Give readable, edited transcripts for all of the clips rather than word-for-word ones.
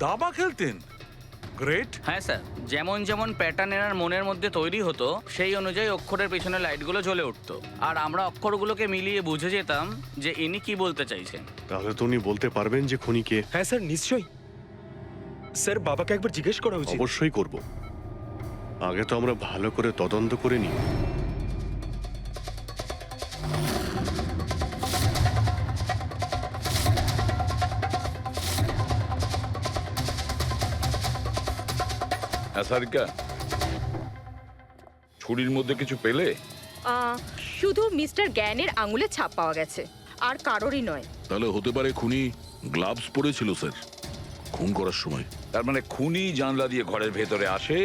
দাবা খেলতেন? গ্রেট। হ্যাঁ স্যার, যেমন যেমন প্যাটার্ন এনার মনের মধ্যে তৈরি হতো সেই অনুযায়ী অক্ষরের পেছনে লাইটগুলো জ্বলে উঠতো, আর আমরা অক্ষরগুলোকে মিলিয়ে বুঝে যেতাম যে ইনি কি বলতে চাইছেন। তাহলে তো উনি বলতে পারবেন যে খুনি কে? হ্যাঁ স্যার, নিশ্চয়ই। স্যার, বাবাকে একবার জিজ্ঞেস করা উচিত। অবশ্যই করব। আগে তো আমরা ভালো করে তদন্ত করে নিই। সারিকা, ছুরির মধ্যে কিছু পেলে? শুধু মিস্টার জ্ঞানের আঙুলে ছাপ পাওয়া গেছে, আর কারোরই নয়। তাহলে হতে পারে খুনি গ্লাভস পরেছিল স্যার খুন করার সময়। তার মানে খুনি জানলা দিয়ে ঘরের ভেতরে আসে,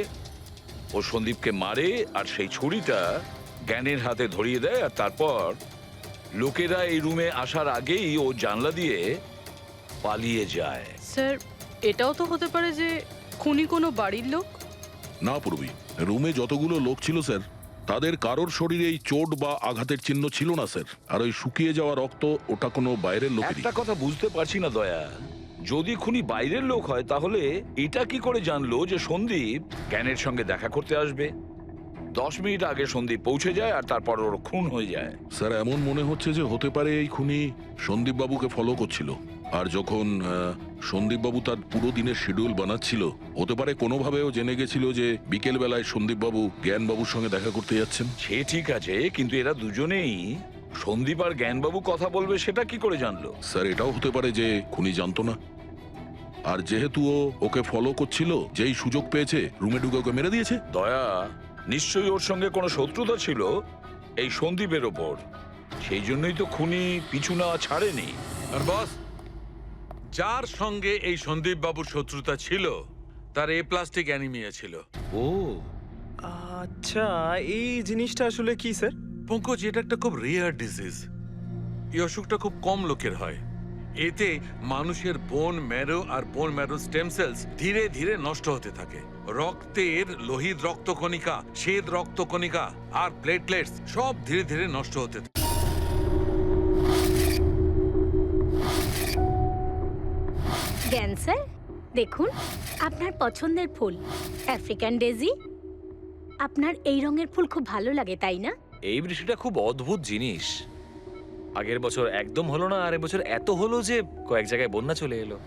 ও সন্দীপকে মারে, আর সেই ছুরিটা জ্ঞানের হাতে ধরিয়ে দেয়, আর তারপর লোকেরা এই রুমে আসার আগেই ও জানলা দিয়ে পালিয়ে যায়। স্যার, এটাও তো হতে পারে যে খুনি কোনো বাড়ির লোক। না পূর্বী, রুমে যতগুলো লোক ছিল স্যার তাদের কারোর শরীরেই চোট বা আঘাতের চিহ্ন ছিল না স্যার। আর ওই শুকিয়ে যাওয়া রক্ত, ওটা কোনো বাইরের লোকেরই। একটা কথা বুঝতে পারছি না দয়া, যদি খুনি বাইরের লোক হয় তাহলে এটা কি করে জানলো যে সন্দীপ জ্ঞানের সঙ্গে দেখা করতে আসবে? 10 মিনিট আগে সন্দীপ পৌঁছে যায় আর তারপর ওর খুন হয়ে যায়। স্যার এমন মনে হচ্ছে যে হতে পারে এই খুনি সন্দীপ বাবুকে ফলো করছিল, আর যখন সন্দীপ বাবু তার পুরো দিনের শিডিউল বানাচ্ছিল, হতে পারে কোনোভাবেও জেনে গেছিল যে বিকেল বেলায় সন্দীপ বাবু জ্ঞান বাবুর সঙ্গে দেখা করতে যাচ্ছেন। সে ঠিক আছে, কিন্তু এরা দুজনেই সন্দীপ আর জ্ঞানবাবু কথা বলবে সেটা কি করে জানলো? স্যার এটাও হতে পারে যে খুনি জানতো না, আর যেহেতু ও ওকে ফলো করছিল, যেই সুযোগ পেয়েছে রুমে ঢুকে ওকে মেরে দিয়েছে। দয়া, নিশ্চয়ই ওর সঙ্গে কোনো শত্রুতা ছিল এই সন্দীপের ওপর, সেই জন্যই তো খুনি পিছু না ছাড়েনি। আর বস, যার সঙ্গে এই সন্দীপ বাবুর শত্রুতা ছিল তার প্লাস্টিক অ্যানিমিয়া ছিল। ও আচ্ছা, এই জিনিসটা আসলে কি স্যার? পঙ্কজ, এটা একটা খুব রেয়ার ডিজিজ। এই অসুখটা খুব কম লোকের হয়। এতে মানুষের বোন ম্যারো আর বোন ম্যারো স্টেম সেলস ধীরে ধীরে নষ্ট হতে থাকে। রক্তের লোহিত রক্তকণিকা, শ্বেত রক্তকণিকা আর প্লেটলেটস সব ধীরে ধীরে নষ্ট হতে থাকে। জ্ঞান স্যার, দেখুন আপনার পছন্দের ফুল আফ্রিকান ডেজি। আপনার এই রঙের ফুল খুব ভালো লাগে, তাই না? এই বৃষ্টিটা খুব অদ্ভুত জিনিস। আগের বছর একদম হলো না, আর এবছর এত হলো যে কয়েক জায়গায় বন্যা চলে এলো।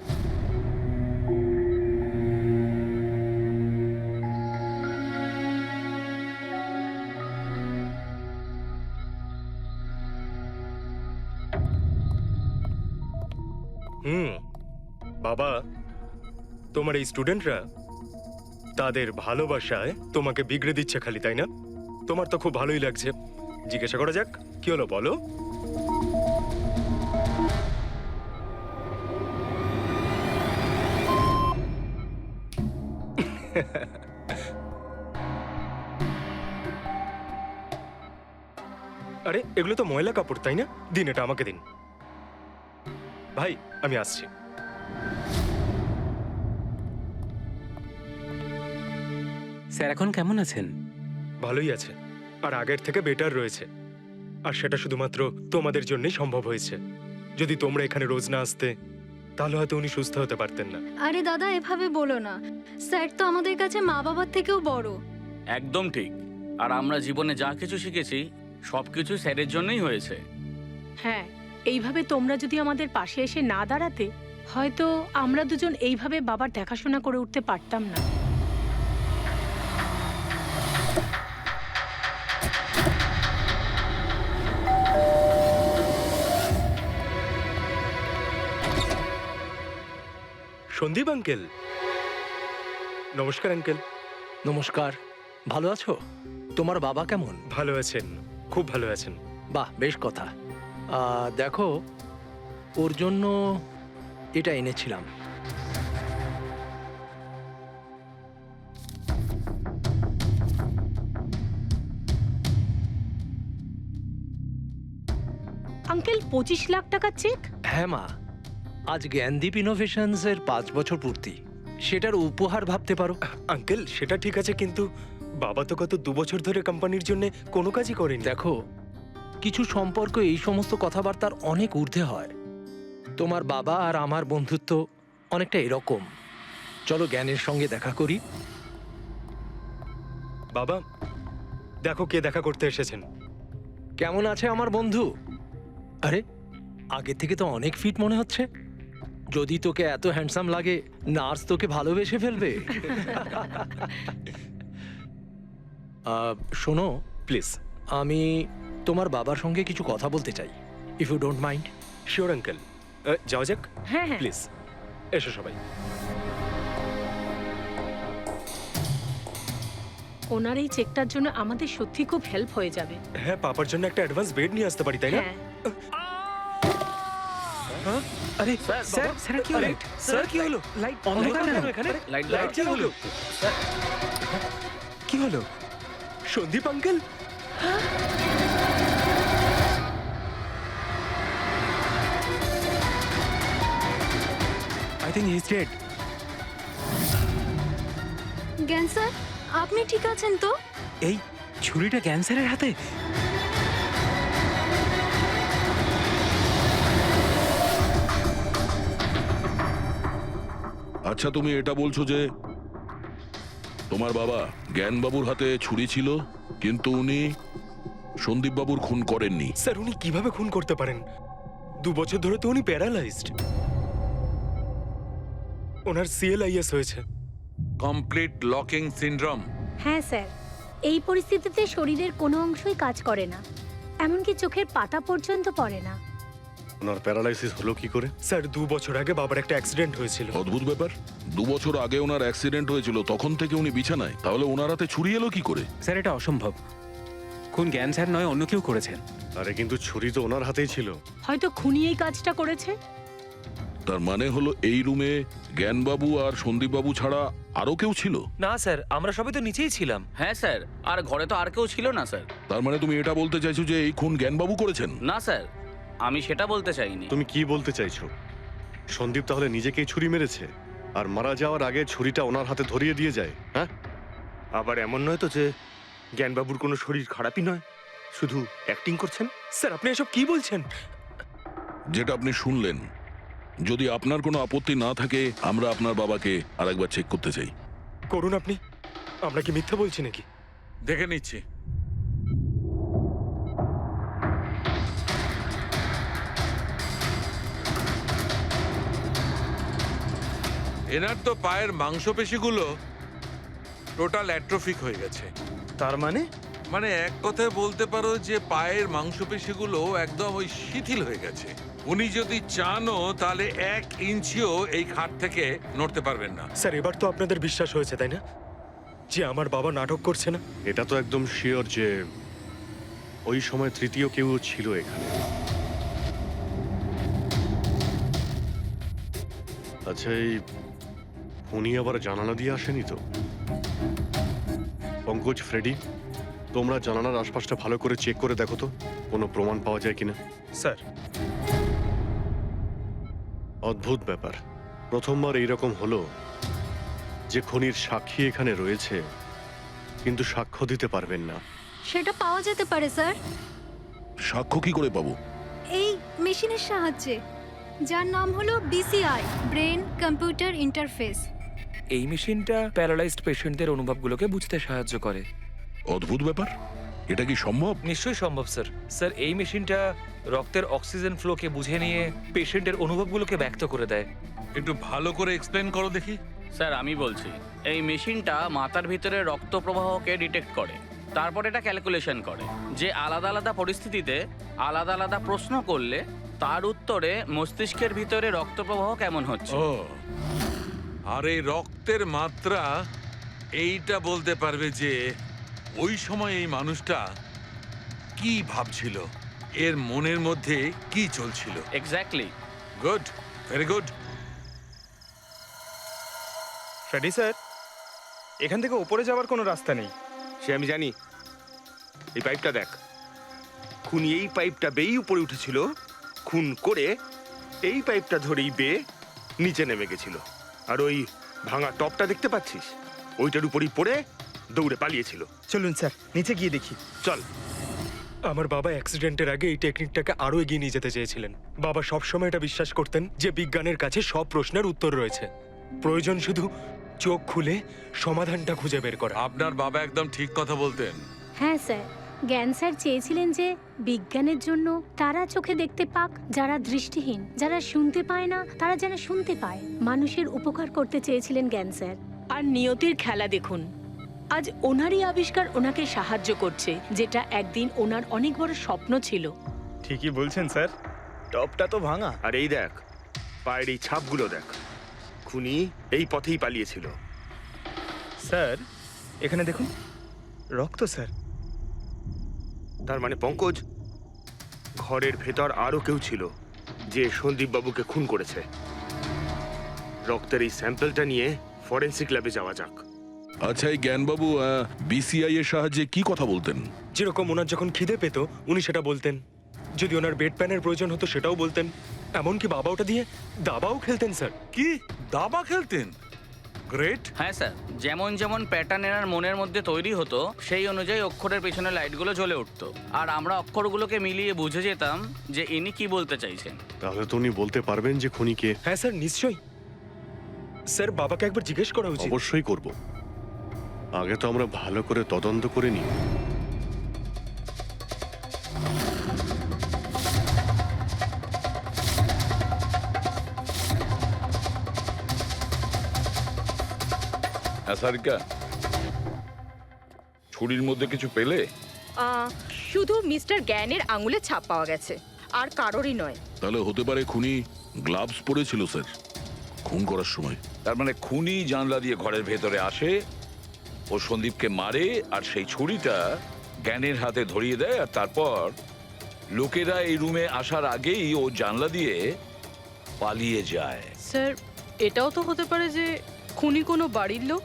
বাবা, তোমার এই স্টুডেন্টরা তাদের ভালোবাসায় তোমাকে বিগড়ে দিচ্ছে খালি, তাই না? তোমার তো খুব ভালোই লাগছে। জিজ্ঞাসা করা যাক, কি হলো বলো? আরে, এগুলো তো ময়লা কাপড়, তাই না? দিন, এটা আমাকে দিন। ভাই, আমি আসছি। স্যার এখন কেমন আছেন? ভালোই আছে, আর আগের থেকে বেটার রয়েছে। আর সেটা শুধুমাত্র তোমাদের জন্যই সম্ভব হয়েছে। যদি তোমরা এখানে রোজ না আসতে, তাহলে হয়তো উনি সুস্থ হতে পারতেন না। আরে দাদা, এভাবে বলো না। স্যার তো আমাদের কাছে মা বাবার থেকেও বড়। একদম ঠিক। আর আমরা জীবনে যা কিছু শিখেছি সবকিছু স্যারের জন্যই হয়েছে। হ্যাঁ, এইভাবে তোমরা যদি আমাদের পাশে এসে না দাঁড়াতে, হয়তো আমরা দুজন এইভাবে বাবার দেখাশোনা করে উঠতে পারতাম না। সন্দীপ আঙ্কেল, নমস্কার আঙ্কেল। নমস্কার। ভালো আছো? তোমার বাবা কেমন? ভালো আছেন, খুব ভালো আছেন। বাহ, বেশ কথা। দেখো, ওর জন্য এটা এনেছিলাম। আঙ্কেল, 25 লাখ টাকা চেক? হ্যাঁ মা, আজ জ্ঞানদীপ ইনোভেশনস এর 5 বছর পূর্তি, সেটার উপহার ভাবতে পারো। আঙ্কেল, সেটা ঠিক আছে, কিন্তু বাবা তো গত 2 বছর ধরে কোম্পানির জন্য কোনো কাজই করেনি। দেখো, কিছু সম্পর্ক এই সমস্ত কথাবার্তার অনেক ঊর্ধ্বে হয়। তোমার বাবা আর আমার বন্ধুত্ব অনেকটা এরকম। চলো জ্ঞানের সঙ্গে দেখা করি। বাবা, দেখো কে দেখা করতে এসেছেন। কেমন আছে আমার বন্ধু? আরে, আগে থেকে তো অনেক ফিট মনে হচ্ছে। যদি তোকে এত হ্যান্ডসাম লাগে, নার্স তোকে ভালোবেসে ফেলবে। শোনো, প্লিজ। আমি তোমার বাবার সঙ্গে কিছু কথা বলতে চাই, if you don't mind. Sure uncle, যাওয়া যাক। হ্যাঁ হ্যাঁ প্লিজ এসো সবাই। ওনার এই চেকটার জন্য আমাদের সত্যি খুব হেল্প হয়ে যাবে। হ্যাঁ, পাপার জন্য একটা অ্যাডভান্স বেড নিয়ে আসতে পারি, তাই না? হ্যাঁ আরে স্যার, স্যার কি হলো? স্যার কি হলো? লাইট অন্ধকার কেন এখানে? লাইট লাইট কি হলো? কি হলো? Sandeep uncle? I think he is dead. জ্ঞান স্যার, আপনি ঠিক আছেন তো? এই ছুরিটা ক্যান্সারের হাতে? আচ্ছা, তুমি এটা বলছো যে তোমার বাবা জ্ঞানবাবুর হাতে ছুরি ছিল, কিন্তু উনি সন্দীপ বাবুর খুন করেননি। স্যার, উনি কিভাবে খুন করতে পারেন? 2 বছর ধরে তো উনি প্যারালাইজড। ওনার সিএলআইএস হয়েছে। Complete locking syndrome. হ্যাঁ স্যার, এই পরিস্থিতিতে শরীরের কোনো অংশই কাজ করে না, এমনকি চোখের পাতা পর্যন্ত পড়ে না। ওনার প্যারালাইসিস হলো কি করে? স্যার, 2 বছর আগে বাবার একটা অ্যাক্সিডেন্ট হয়েছিল। অদ্ভুত ব্যাপার, 2 বছর আগে ওনার অ্যাক্সিডেন্ট হয়েছিল, তখন থেকে উনি বিছানায়। তাহলে ওনার হাতে ছুরি এলো কি করে? স্যার, এটা অসম্ভব। খুন জ্ঞান স্যার নয়, অন্য কেউ করেছেন। আরে কিন্তু ছুরি তো ওনার হাতেই ছিল। হয়তো খুনি এই কাজটা করেছে। তার মানে হলো এই রুমে জ্ঞানবাবু আর সন্দীপবাবু ছাড়া আরো কেউ ছিল? না স্যার, আমরা সবাই তো নিচেই ছিলাম। হ্যাঁ স্যার, আর ঘরে তো আর কেউ ছিল না স্যার। তার মানে তুমি এটা বলতে চাইছো যে এই খুন জ্ঞানবাবু করেছেন? না স্যার, আমি সেটা বলতে চাইনি। তুমি কি বলতে চাইছো? সন্দীপ তাহলে নিজেকেই ছুরি মেরেছে, আর মারা যাওয়ার আগে ছুরিটা ওনার হাতে ধরিয়ে দিয়ে যায়? হ্যাঁ, আবার এমন নয় তো যে জ্ঞানবাবুর কোনো শরীর খারাপই নয়, শুধু অ্যাক্টিং করছেন। স্যার, আপনি এসব কি বলছেন? যেটা আপনি শুনলেন, যদি আপনার কোনো আপত্তি না থাকে আমরা আপনার বাবাকে আরেকবার চেক করতে চাই। করুন আপনি। আমরা কি মিথ্যা বলছি নাকি? দেখে নিচ্ছি। এনার তো পায়ের মাংসপেশিগুলো টোটাল অ্যাট্রোফিক হয়ে গেছে। তার মানে মানে এক কথায় বলতে পারো যে পায়ের মাংসপেশিগুলো একদম ওই শিথিল হয়ে গেছে। উনি যদি চানও তাহলে 1 ইঞ্চিও এই খাট থেকে নড়তে পারবেন না। স্যার, এবার তো আপনাদের বিশ্বাস হয়েছে, তাই না, যে আমার বাবা নাটক করছে না? এটা তো একদম শিওর যে ওই সময় তৃতীয় কেউ ছিল এখানে। আচ্ছা, এই উনি আবার জানালা দিয়ে আসেনি তো? পঙ্কজ, ফ্রেডি, তোমরা জানালার আশপাশটা ভালো করে চেক করে দেখো তো কোনো প্রমাণ পাওয়া যায় কিনা। স্যার, অদ্ভুত ব্যাপার, প্রথমবার এইরকম হলো যে খুনির সাক্ষী এখানে রয়েছে কিন্তু সাক্ষ্য দিতে পারবেন না। সেটা পাওয়া যেতে পারে স্যার, সাক্ষ্য কি করে পাবো? এই মেশিনের সাহায্যে, যার নাম হলো বিসিআই, ব্রেন কম্পিউটার ইন্টারফেস। এই মেশিনটা প্যারালাইজড পেশেন্টদের অনুভবগুলোকে বুঝতে সাহায্য করে। অদ্ভুত ব্যাপার, এটা কি সম্ভব? নিশ্চয়ই সম্ভব স্যার। স্যার, এই মেশিনটা রক্তের অক্সিজেন ফ্লোকে বুঝে নিয়ে পেশেন্টের অনুভবগুলোকে ব্যক্ত করে দেয়। একটু ভালো করে এক্সপ্লেন করো দেখি। স্যার, আমি বলছি, এই মেশিনটা মাথার ভিতরে রক্ত প্রবাহকে ডিটেক্ট করে, তারপর এটা ক্যালকুলেশন করে যে আলাদা আলাদা পরিস্থিতিতে আলাদা আলাদা প্রশ্ন করলে তার উত্তরে মস্তিষ্কের ভিতরে রক্ত প্রবাহ কেমন হচ্ছে। ও, আর এই রক্তের মাত্রা এইটা বলতে পারবে যে ওই সময় এই মানুষটা কি ভাবছিল, এর মনের মধ্যে কি চলছিল। Exactly. Good, very good. Freddy sir, এখান থেকে ওপরে যাওয়ার কোনো রাস্তা নেই। সে আমি জানি। এই পাইপটা দেখ, খুনি এই পাইপটা বেয়েই উপরে উঠেছিল, খুন করে এই পাইপটা ধরেই বেয়ে নিচে নেমে গেছিল। আর ওই ভাঙা টপটা দেখতে পাচ্ছিস, ওইটার উপরই পড়ে দৌড়ে পালিয়েছিল। চলুন স্যার, নিচে গিয়ে দেখি। চল। আমার বাবা অ্যাক্সিডেন্টের আগে এই টেকনিকটাকে আরো এগিয়ে নিয়ে যেতে চেয়েছিলেন। বাবা সবসময় এটা বিশ্বাস করতেন যে বিজ্ঞানের কাছে সব প্রশ্নের উত্তর রয়েছে। প্রয়োজন শুধু চোখ খুলে সমাধানটা খুঁজে বের করা। আপনার বাবা একদম ঠিক কথা বলতেন। হ্যাঁ স্যার, জ্ঞান স্যার চেয়েছিলেন যে বিজ্ঞানের জন্য তারা চোখে দেখতে পাক যারা দৃষ্টিহীন, যারা শুনতে পায় না তারা যেন শুনতে পায়। মানুষের উপকার করতে চেয়েছিলেন জ্ঞান স্যার। আর নিয়তির খেলা দেখুন, আজ ওনারই আবিষ্কার ওনাকে সাহায্য করছে, যেটা একদিন ওনার অনেক বড় স্বপ্ন ছিল। ঠিকই বলছেন স্যার। টপটা তো ভাঙা। আর এই দেখ, পায়ের এই ছাপগুলো দেখ, খুনি এই পথেই পালিয়েছিল। স্যার এখানে দেখুন, রক্ত স্যার। তার মানে পঙ্কজ, ঘরের ভেতর আরো কেউ ছিল যে সন্দীপ বাবুকে খুন করেছে। রক্তের এই স্যাম্পলটা নিয়ে ফরেন্সিক ল্যাবে যাওয়া যাক। আচ্ছা, এই জ্ঞানবাবু বিসিআই এর সাহায্যে কি কথা বলতেন? যেরকম ওনার যখন খিদে পেত উনি সেটা বলতেন, যদি ওনার বেড প্যানের প্রয়োজন হতো সেটাও বলতেন, এমনকি বাবা ওটা দিয়ে দাবাও খেলতেন স্যার। কি দাবা খেলতেন? গ্রেট। হ্যাঁ স্যার, যেমন যেমন প্যাটার্ন এনার মনের মধ্যে তৈরি হতো সেই অনুযায়ী অক্ষরের পেছনে লাইটগুলো জ্বলে উঠতো, আর আমরা অক্ষরগুলোকে মিলিয়ে বুঝে যেতাম যে ইনি কি বলতে চাইছেন। তাহলে তো উনি বলতে পারবেন যে খুনি কে? হ্যাঁ স্যার, নিশ্চয়ই। স্যার বাবাকে একবার জিজ্ঞেস করা উচিত। অবশ্যই করব। আগে তো আমরা ভালো করে তদন্ত করে নিই। হ্যাঁ সারিকা, ছুরির মধ্যে কিছু পেলে? শুধু মিস্টার জ্ঞানের আঙুলে ছাপ পাওয়া গেছে, আর কারোরই নয়। তাহলে হতে পারে খুনি গ্লাভস পরেছিল স্যার খুন করার সময়। তার মানে খুনি জানলা দিয়ে ঘরের ভেতরে আসে, ও সন্দীপকে মারে, আর সেই ছুরিটা জ্ঞানের হাতে ধরিয়ে দেয়, আর তারপর লোকেরা এই রুমে আসার আগেই ও জানলা দিয়ে পালিয়ে যায়। স্যার, এটাও তো হতে পারে যে খুনি কোনো বাড়ির লোক।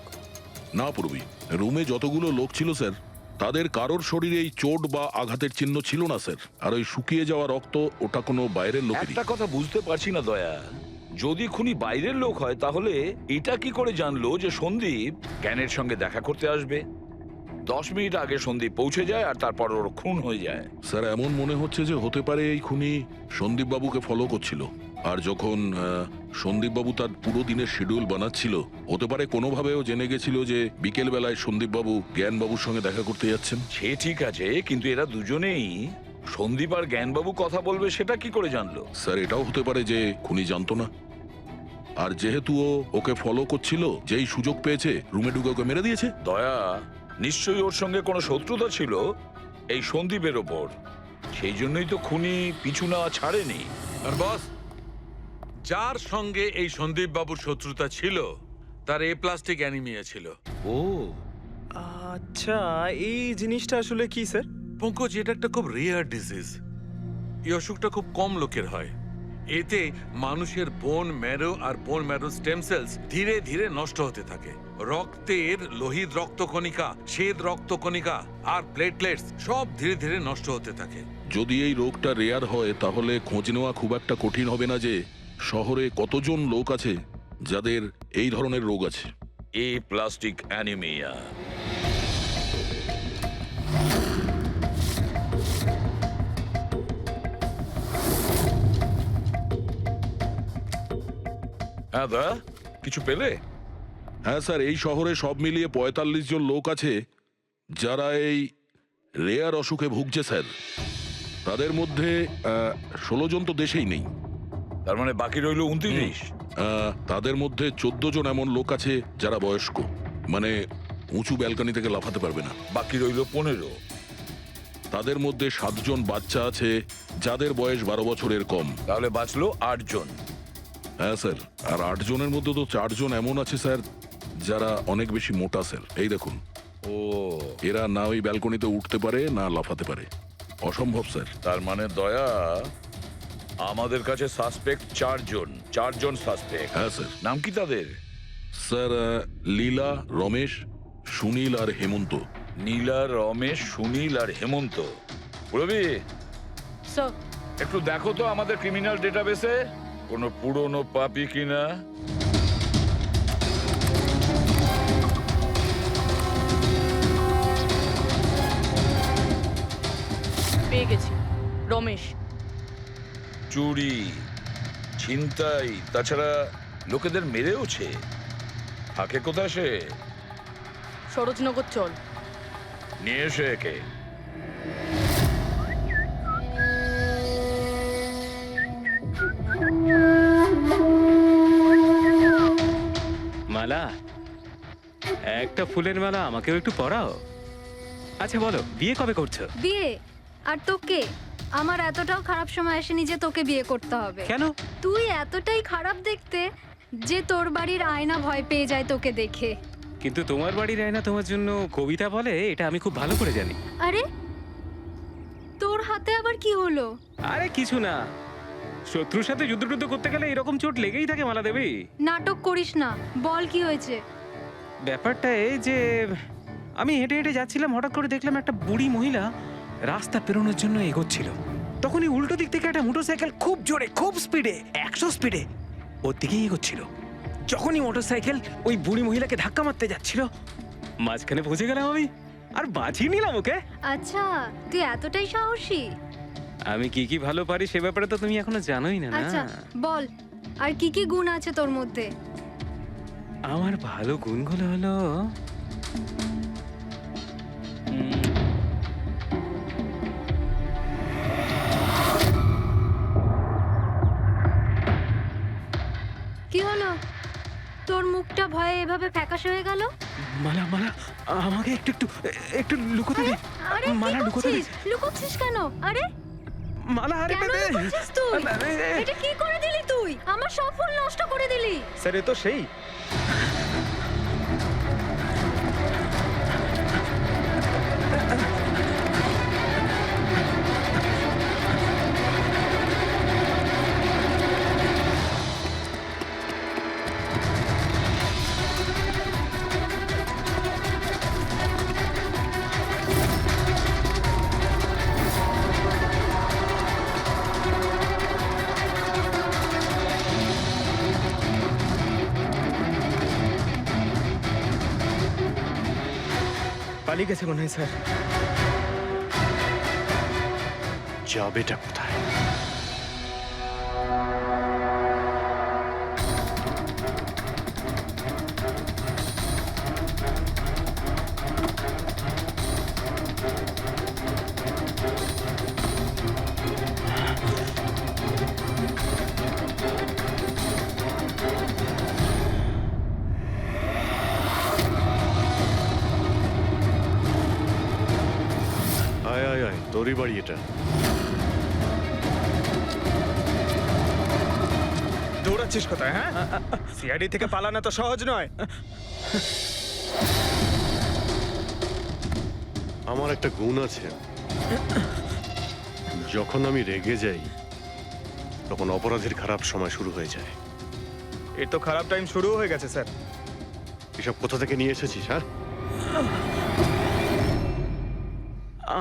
না পূর্বী, রুমে যতগুলো লোক ছিল স্যার তাদের কারোর শরীরেই চোট বা আঘাতের চিহ্ন ছিল না স্যার। আর ওই শুকিয়ে যাওয়া রক্ত, ওটা কোনো বাইরের লোকেরই। একটা কথা বুঝতে পারছি না দয়া, যদি খুনি বাইরের লোক হয় তাহলে এটা কি করে জানলো যে সন্দীপ জ্ঞানের সঙ্গে দেখা করতে আসবে? 10 মিনিট আগে সন্দীপ পৌঁছে যায় আর তারপর ওর খুন হয়ে যায়। স্যার এমন মনে হচ্ছে যে হতে পারে এই খুনি সন্দীপ বাবুকে ফলো করছিল, আর যখন সন্দীপ বাবু তার পুরো দিনের শিডিউল বানাচ্ছিল, হতে পারে কোনোভাবেও জেনে গেছিল যে বিকেল বেলায় সন্দীপ বাবু জ্ঞান বাবুর সঙ্গে দেখা করতে যাচ্ছেন। সে ঠিক আছে, কিন্তু এরা দুজনেই সন্দীপ আর জ্ঞানবাবু কথা বলবে সেটা কি করে জানলো? স্যার এটাও হতে পারে যে খুনি জানতো না, আর যেহেতু ও ওকে ফলো করছিল, যেই সুযোগ পেয়েছে রুমে ঢুকে ওকে মেরে দিয়েছে। দয়া, নিশ্চয়ই ওর সঙ্গে কোনো শত্রুতা ছিল এই সন্দীপের ওপর, সেই জন্যই তো খুনি পিছু নেওয়া ছাড়েনি। আর বস, যার সঙ্গে এই সন্দীপ বাবুর শত্রুতা ছিল তার এ প্লাস্টিক অ্যানিমিয়া ছিল। ও আচ্ছা, এই জিনিসটা আসলে কি স্যার? পঙ্কজ, এটা একটা খুব রেয়ার ডিজিজ। এই অসুখটা খুব কম লোকের হয়। এতে মানুষের বোন ম্যারো আর বোন ম্যারো স্টেম সেলস ধীরে ধীরে নষ্ট হতে থাকে। রক্তের লোহিত রক্তকণিকা, শ্বেত রক্তকণিকা আর প্লেটলেটস সব ধীরে ধীরে নষ্ট হতে থাকে। যদি এই রোগটা রেয়ার হয় তাহলে খোঁজ নেওয়া খুব একটা কঠিন হবে না যে শহরে কতজন লোক আছে যাদের এই ধরনের রোগ আছে। এ প্লাস্টিক অ্যানিমিয়া। হ্যাঁ দা, কিছু পেলে? হ্যাঁ স্যার, এই শহরে সব মিলিয়ে 45 জন লোক আছে যারা এই রেয়ার অসুখে ভুগছে স্যার। তাদের মধ্যে 16 জন তো দেশেই নেই। তার মানে বাকি রইল 29। তাদের মধ্যে 14 জন এমন লোক আছে যারা বয়স্ক, মানে উঁচু ব্যালকনি থেকে লাফাতে পারবে না। বাকি রইল 15। তাদের মধ্যে 7 জন বাচ্চা আছে যাদের বয়স 12 বছরের কম। তাহলে বাঁচলো 8 জন। হ্যাঁ স্যার, আর 8 জনের মধ্যে তো 4 জন এমন আছে স্যার যারা অনেক বেশি মোটা স্যার। এই দেখুন, ও এরা না ওই ব্যালকনিতে উঠতে পারে না লাফাতে পারে, অসম্ভব স্যার। তার মানে দয়া, আমাদের কাছে সাসপেক্ট 4 জন সাসপেক্ট। হ্যাঁ স্যার। নাম কি তাদের? স্যার লীলা, রমেশ, সুনীল আর হেমন্ত। নীলা, রমেশ, সুনীল আর হেমন্ত। রবি, স্যার, একটু দেখো তো আমাদের ক্রিমিনাল ডেটাবেসে কোনো পুরনো পাপি কিনা। পেয়ে গেছি, রমেশ। চুরি, ছিনতাই, তাছাড়া লোকেদের মেরেওছে। থাকে কোথায় সে? সরোজনগর চল। নিয়ে এসে একে। মালা, একটা ফুলের মালা আমাকেও একটু পরাও। আচ্ছা বলো, বিয়ে কবে করছো? বিয়ে? আর তোকে? আমার এতটাও খারাপ সময় আসেনি যে তোকে বিয়ে করতে হবে। কেন? তুই এতটাই খারাপ দেখতে যে তোর বাড়ির আয়না ভয় পেয়ে যায় তোকে দেখে। কিন্তু তোমার বাড়ির আয়না তোমার জন্য কবিতা বলে, এটা আমি খুব ভালো করে জানি। আরে তোর হাতে আবার কি হলো? আরে কিছু না, শত্রুর সাথে যুদ্ধ করতে গেলে এরকম চোট লেগেই থাকে মালা দেবী। নাটক করিস না, বল কি হয়েছে? ব্যাপারটা এই যে আমি হেঁটে হেঁটে যাচ্ছিলাম, হঠাৎ করে দেখলাম একটা বুড়ি মহিলা রাস্তা পেরোনোর জন্য এগোচ্ছিল। তখনই উল্টো দিক থেকে একটা মোটরসাইকেল খুব জোরে, খুব স্পিডে, 100 স্পিডে ওর দিকেই এগোচ্ছিল। যখনই মোটরসাইকেল ওই বুড়ি মহিলাকে ধাক্কা মারতে যাচ্ছিল, মাঝখানে পৌঁছে গেলাম আমি আর বাঁচিয়ে নিলাম ওকে। আচ্ছা, তুই এতটাই সাহসী? আমি কি কি ভালো পারি সে ব্যাপারে তো তুমি এখনো জানোই না। আচ্ছা না, বল, আর কি কি গুণ আছে তোর মধ্যে? আমার ভালো গুণগুলো হলো কি হলো? তোর মুখটা ভয়ে এভাবে ফ্যাকাশে হয়ে গেল? মালা মালা আমাকে একটু একটু একটু লুকোতে দে। আরে মালা লুকোতে দে। লুকোচ্ছিস কেন? আরে মালা, আরে কেন দে। লুকোচ্ছিস তুই? এটা কি করে দিলি তুই? আমার সব ফুল নষ্ট করে দিলি। স্যার এ তো সেই। পালিয়ে গেছে মনে হয় স্যার। যাবেটা কোথায়? আয় আয় আয়, তোরই বাড়ি এটা। দৌড়াচ্ছিস কোথায়? হ্যাঁ, সিআইডি থেকে পালানো তো সহজ নয়। আমার একটা গুণ আছে, যখন আমি রেগে যাই তখন অপরাধীর খারাপ সময় শুরু হয়ে যায়। এর তো খারাপ টাইম শুরু হয়ে গেছে স্যার। এসব কোথা থেকে নিয়ে এসেছিস? হ্যাঁ,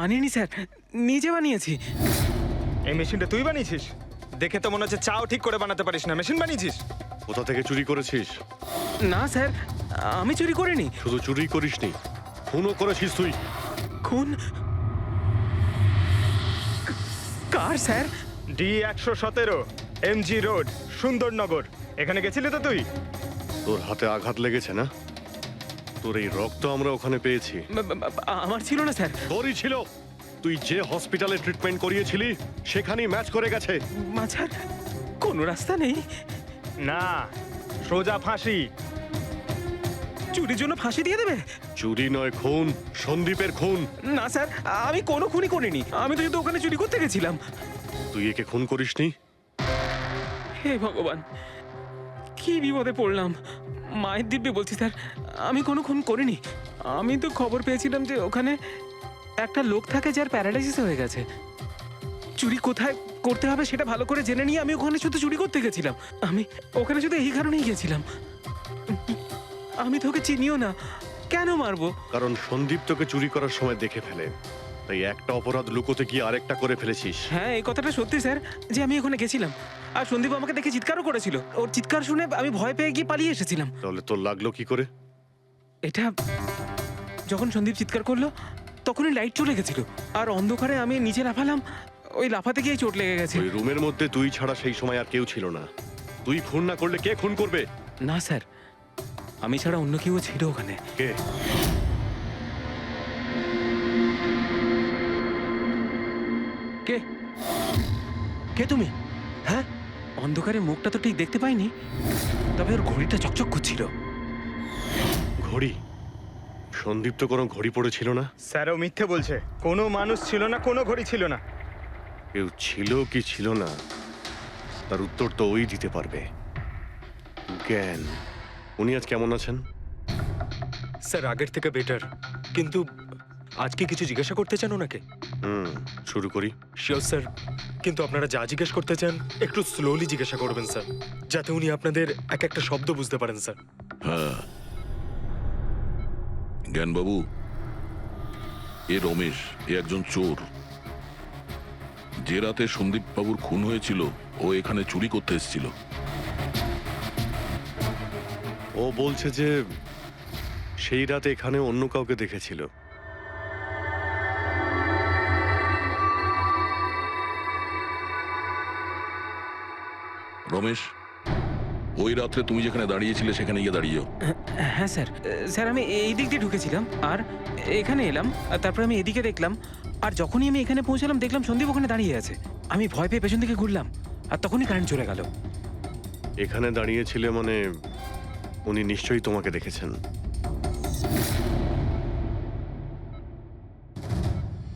আনিনি স্যার, নিজে বানিয়েছি। এই মেশিনটা তুই বানিয়েছিস? দেখে তো মনে হচ্ছে চাও ঠিক করে বানাতে পারিস না, মেশিন বানিয়েছিস। কোথা থেকে চুরি করেছিস? না স্যার, আমি চুরি করিনি। শুধু চুরি করিসনি, খুনও করেছিস তুই। খুন? কার sir? D117 MG road, Sundarnagar. এখানে গেছিলি তো তুই? তোর হাতে আঘাত লেগেছে না? তোর এই রক্ত আমরা ওখানে পেয়েছি। আমার ছিল না স্যার। তোরই ছিল। তুই যে হসপিটালে ট্রিটমেন্ট করিয়েছিলি সেখানেই ম্যাচ করে গেছে। মাঝার কোনো রাস্তা নেই? না, সোজা ফাঁসি। চুরির জন্য ফাঁসি দিয়ে দেবে? চুরি নয়, খুন, সন্দীপের খুন। না স্যার, আমি কোনো খুনই করিনি। আমি তো শুধু ওখানে চুরি করতে গেছিলাম। তুই একে খুন করিসনি? হে ভগবান, কি বিপদে পড়লাম। মায়ের দিব্যি বলছি স্যার, আমি কোনো খুন করিনি। আমি তো খবর পেয়েছিলাম যে ওখানে একটা লোক থাকে যার প্যারালাইসিস হয়ে গেছে। চুরি কোথায় করতে হবে সেটা ভালো করে জেনে নিয়ে আমি ওখানে শুধু চুরি করতে গেছিলাম। আমি ওখানে শুধু এই কারণেই গেছিলাম। আমি তোকে চিনিও না, কেন মারবো? কারণ সন্দীপ তোকে চুরি করার সময় দেখে ফেলে, তাই একটা অপরাধ লুকোতে গিয়ে আরেকটা করে ফেলেছিস। হ্যাঁ, এই কথাটা সত্যি স্যার যে আমি ওখানে গেছিলাম। আর সন্দীপ আমাকে দেখে চিৎকারও করেছিল। ওর চিৎকার শুনে আমি ভয় পেয়ে গিয়ে পালিয়ে এসেছিলাম। তাহলে তোর লাগলো কি করে? এটা যখন সন্দীপ চিৎকার করলো তখনই লাইট চলে গেছিল, আর অন্ধকারে আমি নিচে লাফালাম। ওই লাফাতে গিয়ে চোট লেগে গেছে। ওই রুমের মধ্যে তুই ছাড়া সেই সময় আর কেউ ছিল না। তুই খুন না করলে কে খুন করবে? না স্যার, আমি ছাড়া অন্য কেউ ছিল ওখানে। কে? কে কে তুমি? হ্যাঁ, অন্ধকারে মুখটা তো ঠিক দেখতে পাইনি, তবে ওর ঘড়িটা চকচক করছিল। ঘড়ি? সন্দীপ তো কোনো ঘড়ি পড়েছিল না। স্যারও মিথ্যে বলছে, কোনো মানুষ ছিল না, কোনো ঘড়ি ছিল না। কেউ ছিল কি ছিল না তার উত্তর তো ওই দিতে পারবে। জ্ঞান, উনি আজ কেমন আছেন? স্যার আগের থেকে বেটার, কিন্তু আজকে কিছু জিজ্ঞাসা করতে চান ওনাকে? শুরু করি। শিওর স্যার, কিন্তু আপনারা যা জিজ্ঞেস করতে চান একটু স্লোলি জিজ্ঞাসা করবেন স্যার, যাতে উনি আপনাদের এক একটা শব্দ বুঝতে পারেন স্যার। হ্যাঁ জ্ঞানবাবু, এ রমেশ, এ একজন চোর। যে রাতে সন্দীপ বাবুর খুন হয়েছিল ও এখানে চুরি করতে এসেছিল। ও বলছে যে সেই রাতে এখানে অন্য কাউকে দেখেছিল। রমেশ, ওই রাত্রে তুমি যেখানে দাঁড়িয়েছিলে সেখানে গিয়ে দাঁড়িয়ে যাও। হ্যাঁ স্যার, স্যার আমি এই দিক দিয়ে ঢুকেছিলাম আর এখানে এলাম, আর তারপর আমি এদিকে দেখলাম, আর যখনই আমি এখানে পৌঁছালাম দেখলাম সন্দীপ ওখানে দাঁড়িয়ে আছে। আমি ভয় পেয়ে পেছন দিকে ঘুরলাম আর তখনই কারেন্ট চলে গেল। এখানে দাঁড়িয়েছিলে মানে উনি নিশ্চয়ই তোমাকে দেখেছেন।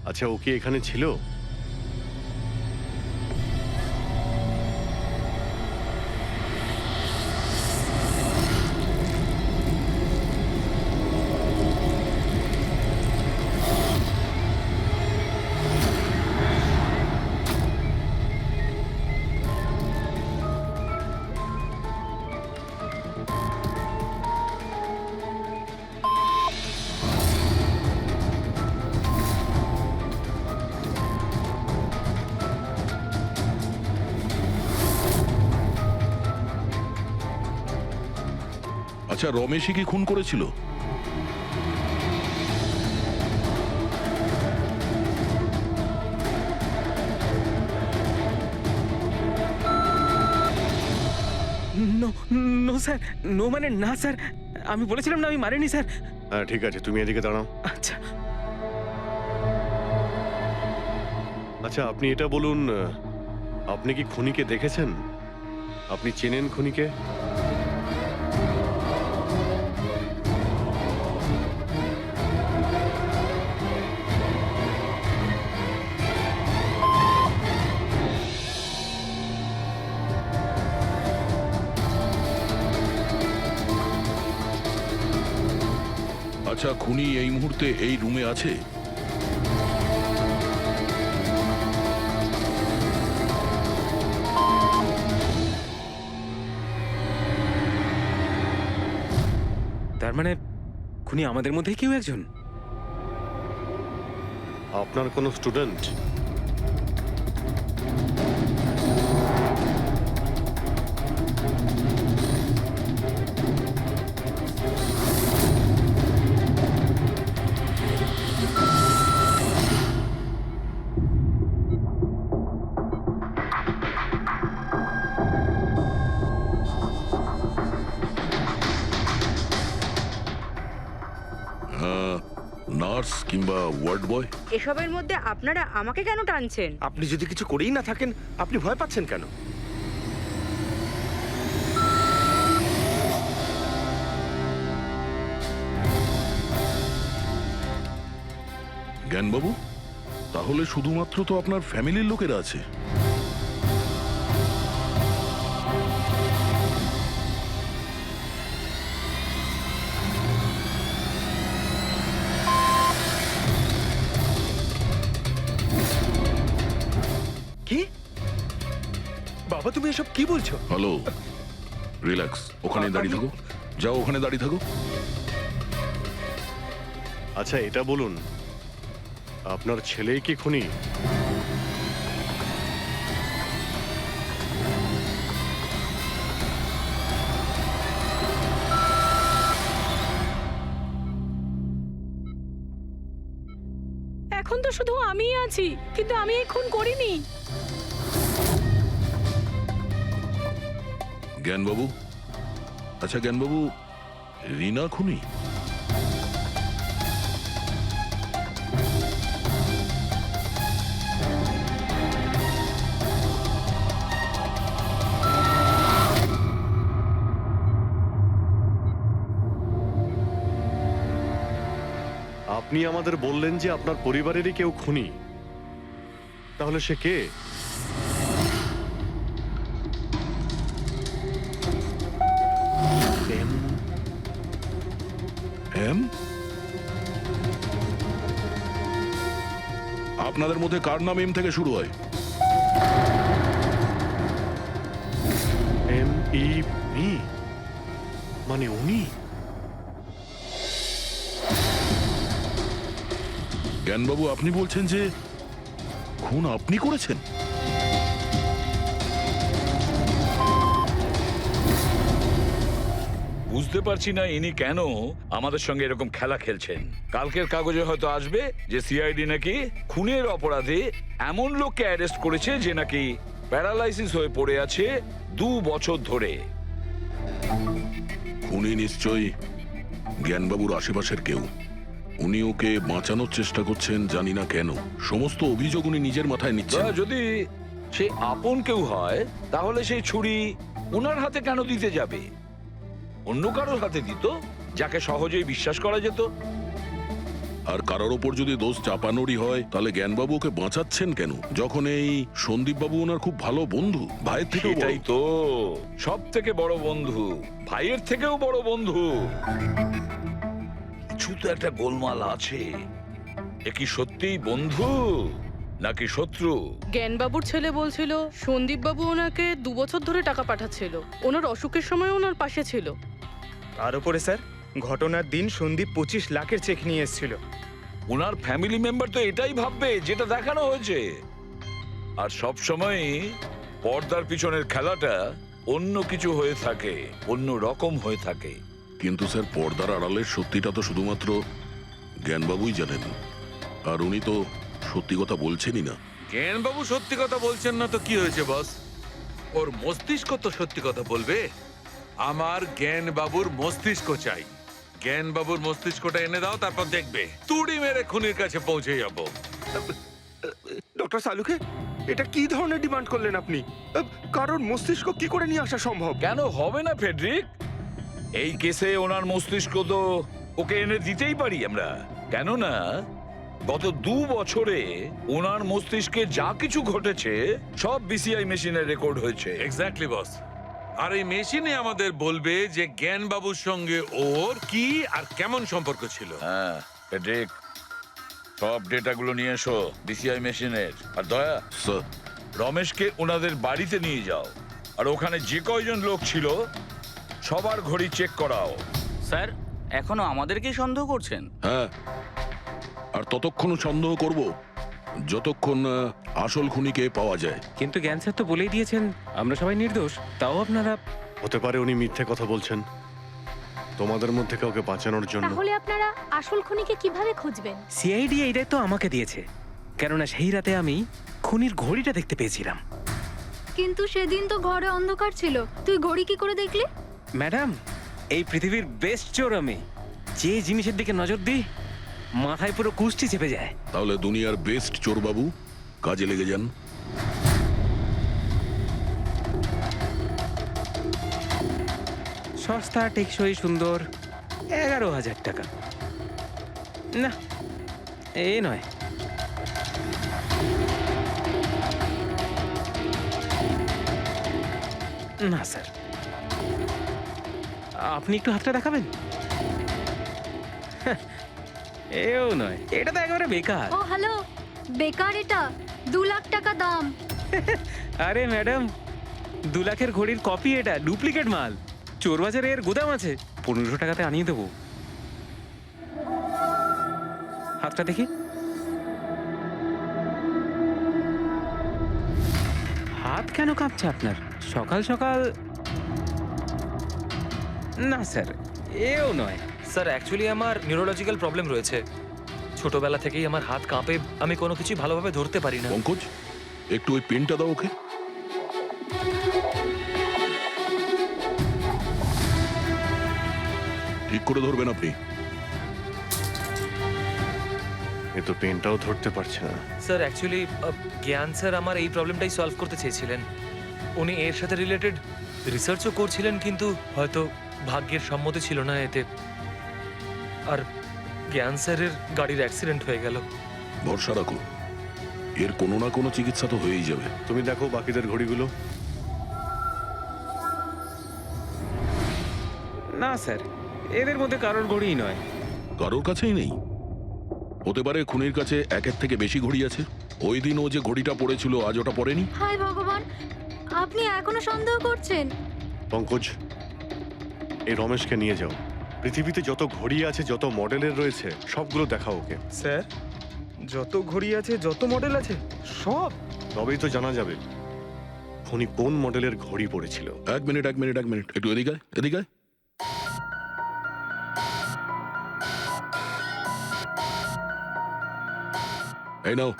আচ্ছা, ও কি এখানে ছিল? আচ্ছা, রমেশই কি খুন করেছিল? নো নো স্যার, নো মানে না স্যার, আমি বলেছিলাম না আমি মারিনি স্যার। হ্যাঁ ঠিক আছে, তুমি এদিকে দাঁড়াও। আচ্ছা আচ্ছা, আপনি এটা বলুন, আপনি কি খুনিকে দেখেছেন? আপনি চেনেন খুনিকে? আচ্ছা, খুনি এই মুহূর্তে এই রুমে আছে? তার মানে খুনি আমাদের মধ্যে কেউ একজন। আপনার কোনো স্টুডেন্ট? নার্স কিংবা ওয়ার্ড বয়? এসবের মধ্যে আপনারা আমাকে কেন টানছেন? আপনি যদি কিছু করেই না থাকেন, আপনি ভয় পাচ্ছেন কেন? জ্ঞানবাবু, তাহলে শুধুমাত্র তো আপনার ফ্যামিলির লোকেরা আছে। কি বাবা, তুমি এসব কি বলছো? হ্যালো, রিল্যাক্স, ওখানে দাঁড়িয়ে থাকো। যাও, ওখানে দাঁড়িয়ে থাকো। আচ্ছা, এটা বলুন, আপনার ছেলেই কি খুনি? এখন তো শুধু আমিই আছি, কিন্তু আমি এই খুন করিনি। জ্ঞানবাবু, আচ্ছা জ্ঞানবাবু, রিনা খুনি? আপনি আমাদের বললেন যে আপনার পরিবারেরই কেউ খুনি। তাহলে সে কে? এম? আপনাদের মধ্যে কার নাম এম থেকে শুরু হয়? মি মানে উনি? জ্ঞানবাবু, আপনি বলছেন যে খুন আপনি করেছেন? বুঝতে পারছি না ইনি কেন আমাদের সঙ্গে এরকম খেলা খেলছেন। কালকের কাগজে হয়তো আসবে যে সিআইডি নাকি খুনের অপরাধে এমন লোককে অ্যারেস্ট করেছে যে নাকি প্যারালাইসিস হয়ে পড়ে আছে 2 বছর ধরে। খুনি নিশ্চয়ই জ্ঞানবাবুর আশেপাশের কেউ। উনি ওকে বাঁচানোর চেষ্টা করছেন, জানি না কেন। সমস্ত অভিযোগ উনি নিজের মাথায় নিচ্ছেন। যদি সে আপন কেউ হয় তাহলে সেই ছুরি ওনার হাতে কেন দিতে যাবে? অন্য কারোর হাতে দিত, যাকে সহজেই বিশ্বাস করা যেত। আর কারোর ওপর যদি দোষ চাপানোরই হয় তাহলে জ্ঞানবাবু ওকে বাঁচাচ্ছেন কেন, যখন এই সন্দীপবাবু ওনার খুব ভালো বন্ধু, ভাইয়ের থেকেও বড়। এটাই তো, সব থেকে বড় বন্ধু, ভাইয়ের থেকেও বড় বন্ধু। কিছু তো একটা গোলমাল আছে। এ কি সত্যিই বন্ধু নাকি শত্রু? জ্ঞানবাবুর ছেলে বলছিল সন্দীপবাবু ওনাকে 2 বছর ধরে টাকা পাঠাচ্ছিল, ওনার অসুখের সময় ওনার পাশে ছিল। তার উপরে স্যার, ঘটনার দিন সন্দীপ 25 লাখের চেক নিয়ে এসেছিল। ওনার ফ্যামিলি মেম্বার তো এটাই ভাববে যেটা দেখানো হয়েছে। আর সব সময় পর্দার পিছনের খেলাটা অন্য কিছু হয়ে থাকে, অন্য রকম হয়ে থাকে। কিন্তু স্যার, পর্দার আড়ালের সত্যিটা তো শুধুমাত্র জ্ঞানবাবুই জানেন, আর উনি তো সত্যি কথা বলছেনই না। জ্ঞানবাবু সত্যি কথা বলছেন না তো কি হয়েছে বস? ওর মস্তিষ্ক তো সত্যি কথা বলবে। আমার জ্ঞানবাবুর মস্তিষ্ক চাই। জ্ঞানবাবুর মস্তিষ্কটা এনে দাও, তারপর দেখবে তুড়ি মেরে খুনির কাছে পৌঁছে যাব। ডক্টর সালুকে, এটা কি ধরনের ডিমান্ড করলেন আপনি? কারণ মস্তিষ্ক কি করে নিয়ে আসা সম্ভব? কেন হবে না ফেডরিক? এই কেসে ওনার মস্তিষ্ক তো ওকে এনে দিতেই পারি আমরা। কেননা গত 2 বছরে ওনার মস্তিষ্কে যা কিছু ঘটেছে সব বিসিআই মেশিনে রেকর্ড হয়েছে। এক্স্যাক্টলি বস। আর এই মেশিনে আমাদের বলবে যে জ্ঞানবাবুর সঙ্গে ওর কি আর কেমন সম্পর্ক ছিল। হ্যাঁ ফেডরিক, সব ডেটাগুলো নিয়ে এসো বিসিআই মেশিনের। আর দয়া স্যার, রমেশকে ওনাদের বাড়িতে নিয়ে যাও, আর ওখানে যে কয়জন লোক ছিল সবার ঘড়ি চেক করাও। স্যার, এখনো আমাদেরকেই সন্দেহ করছেন? হ্যাঁ, আর ততক্ষণ সন্দেহ করব যতক্ষণ আসল খুনিকে পাওয়া যায়। কিন্তু জ্ঞান স্যার তো বলেই দিয়েছেন আমরা সবাই নির্দোষ, তাও আপনারা। হতে পারে উনি মিথ্যে কথা বলছেন তোমাদের মধ্যে কাউকে বাঁচানোর জন্য। তাহলে আপনারা আসল খুনিকে কিভাবে খুঁজবেন? সিআইডি এই দায়িত্ব আমাকে দিয়েছে, কেননা সেই রাতে আমি খুনির ঘড়িটা দেখতে পেয়েছিলাম। কিন্তু সেদিন তো ঘরে অন্ধকার ছিল, তুই ঘড়ি কি করে দেখলি? ম্যাডাম, এই পৃথিবীর বেস্ট চোর আমি। যে জিনিসের দিকে নজর দিই মাথায় পুরো কুষ্টি চেপে যায়। তাহলে দুনিয়ার বেস্ট চোরবাবু কাজে লেগে যান। সস্তা, টেকসই, সুন্দর, 11,000 টাকা। না, এ নয়। না স্যার, আপনি একটু হাতটা দেখাবেন? এও নয়, এটা তো একেবারে বেকার। ও হ্যালো, বেকার এটা? 2 লাখ টাকা দাম। আরে ম্যাডাম, 2 লাখের ঘড়ির কপি, এটা ডুপ্লিকেট মাল। চোরবাজারে এর গোদাম আছে, 1500 টাকাতে আনিয়ে দেবো। হাতটা দেখি। হাত কেন কাঁপছে আপনার সকাল সকাল? না স্যার, এও নয়। স্যার, অ্যাকচুয়ালি আমার নিউরোলজিক্যাল প্রবলেম রয়েছে। ছোটবেলা থেকেই আমার হাত কাঁপে, আমি কোনো কিছু ভালোভাবে ধরতে পারি না। পঙ্কজ, একটু ওই পেনটা দাও ওকে। ঠিক করে ধরবেন আপনি। এ তো পেনটাও ধরতে পারছে না। স্যার অ্যাকচুয়ালি জ্ঞান স্যার আমার এই প্রবলেমটাই সলভ করতে চেয়েছিলেন। উনি এর সাথে রিলেটেড রিসার্চও করছিলেন, কিন্তু হয়তো ভাগ্যের সম্মতি ছিল না এতে, আর জ্ঞান স্যারের গাড়ির অ্যাক্সিডেন্ট হয়ে গেল। ভরসা রাখো, এর কোনো না কোনো চিকিৎসা তো হয়েই যাবে। তুমি দেখো বাকিদের ঘড়িগুলো। না স্যার, এদের মধ্যে কারোর ঘড়িই নয়। কারোর কাছেই নেই? হতে পারে খুনির কাছে একের থেকে বেশি ঘড়ি আছে। ওই দিন ও যে ঘড়িটা পড়েছিল আজ ওটা পড়েনি। হায় ভগবান, আপনি এখনো সন্দেহ করছেন? পঙ্কজ, এই রমেশকে নিয়ে যাও। পৃথিবীতে যত ঘড়ি আছে, যত মডেলের রয়েছে, সবগুলো দেখাও ওকে। স্যার, যত ঘড়ি আছে, যত মডেল আছে, সব? তবেই তো জানা যাবে খুনি কোন মডেলের ঘড়ি পড়েছিল। এক মিনিট একটু এদিকে আয়, এদিকে আয়। এই নাও,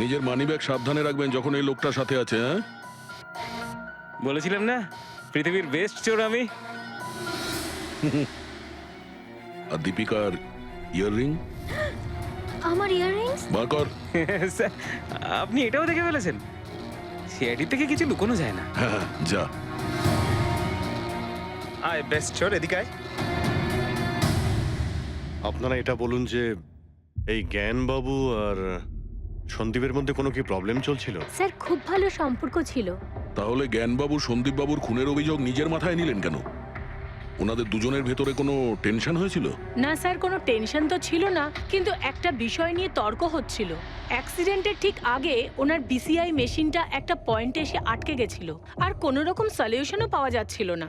নিজের মানিব্যাগ সাবধানে রাখবেন যখন এই লোকটার সাথে আছে। হ্যাঁ, বলেছিলাম না পৃথিবীর বেস্ট চোর আমি। আর দীপিকার ইয়াররিং আমার ইয়াররিংস? বার কর। স্যার, আপনি এটাও দেখে ফেলেছেন? সিআইডি থেকে কিছু লুকোনো যায় না। হ্যাঁ, যা। আয় বেস্ট চোর, এদিকে আয়। আপনারা এটা বলুন যে এই জ্ঞানবাবু আর সন্দীপের মধ্যে কোনো কি প্রবলেম চলছিল? স্যার খুব ভালো সম্পর্ক ছিল। তাহলে জ্ঞানবাবু সন্দীপবাবুর খুনের অভিযোগ নিজের মাথায় নিলেন কেন? ওনাদের দুজনের ভেতরে কোনো টেনশন হয়েছিল? না স্যার, কোনো টেনশন তো ছিল না, কিন্তু একটা বিষয় নিয়ে তর্ক হচ্ছিল। অ্যাক্সিডেন্টের ঠিক আগে ওনার বিসিআই মেশিনটা একটা পয়েন্টে এসে আটকে গেছিল, আর কোনো রকম সলিউশনও পাওয়া যাচ্ছিল না।